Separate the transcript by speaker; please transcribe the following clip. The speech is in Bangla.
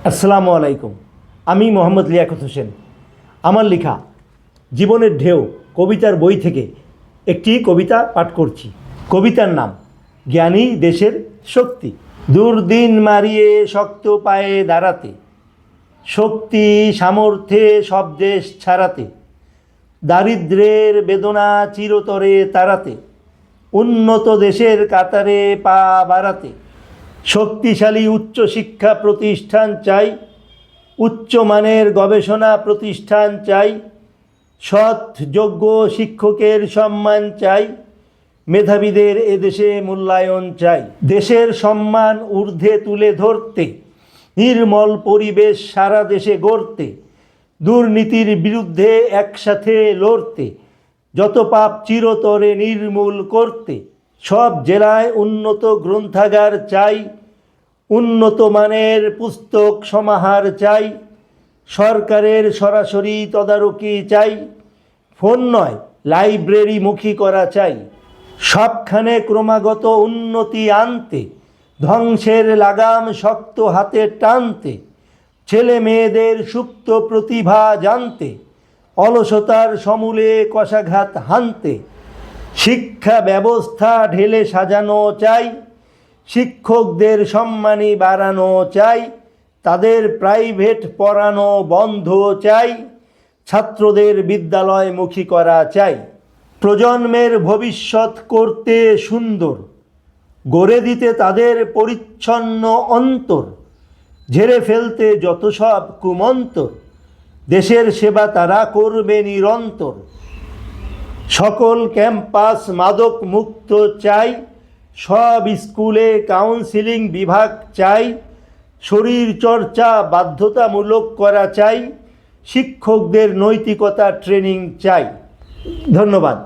Speaker 1: আসসালামু আলাইকুম। আমি মোহাম্মদ লিয়াকত হোসেন। আমার লেখা জীবনের ঢেউ কবিতার বই থেকে একটি কবিতা পাঠ করছি। কবিতার নাম জ্ঞানী দেশের শক্তি। দুর্দিন মারিয়ে শক্ত পায়ে দাঁড়াতে, শক্তি সামর্থ্যে সব দেশ ছাড়াতে, দারিদ্র্যের বেদনা চিরতরে তাড়াতে, উন্নত দেশের কাতারে পা বাড়াতে। শক্তিশালী উচ্চশিক্ষা প্রতিষ্ঠান চাই, উচ্চমানের গবেষণা প্রতিষ্ঠান চাই, সৎ যোগ্য শিক্ষকের সম্মান চাই, মেধাবীদের এদেশে মূল্যায়ন চাই। দেশের সম্মান ঊর্ধ্বে তুলে ধরতে, নির্মল পরিবেশ সারা দেশে গড়তে, দুর্নীতির বিরুদ্ধে একসাথে লড়তে, যত পাপ চিরতরে নির্মূল করতে। সব জেলায় উন্নত গ্রন্থাগার চাই, উন্নত মানের পুস্তক সমাহার চাই, সরকারের সরাসরি তদারকি চাই, ফোন নয় লাইব্রেরিমুখী করা চাই। সবখানে ক্রমাগত উন্নতি আনতে, ধ্বংসের লাগাম শক্ত হাতে টানতে, ছেলে মেয়েদের সুপ্ত প্রতিভা জানতে, অলসতার সমূলে কষাঘাত হানতে। শিক্ষা ব্যবস্থা ঢেলে সাজানো চাই, শিক্ষকদের সম্মানী বাড়ানো চাই, তাদের প্রাইভেট পড়ানো বন্ধ চাই, ছাত্রদের বিদ্যালয়মুখী করা চাই। প্রজন্মের ভবিষ্যৎ করতে সুন্দর, গড়ে দিতে তাদের পরিচ্ছন্ন অন্তর, ঝেড়ে ফেলতে যত সব কুমন্তর, দেশের সেবা তারা করবে নিরন্তর। সকল ক্যাম্পাস মাদক মুক্ত চাই, সব স্কুলে কাউন্সিলিং বিভাগ চাই, শরীর চর্চা বাধ্যতামূলক করা চাই, শিক্ষকদের নৈতিকতা ট্রেনিং চাই। ধন্যবাদ।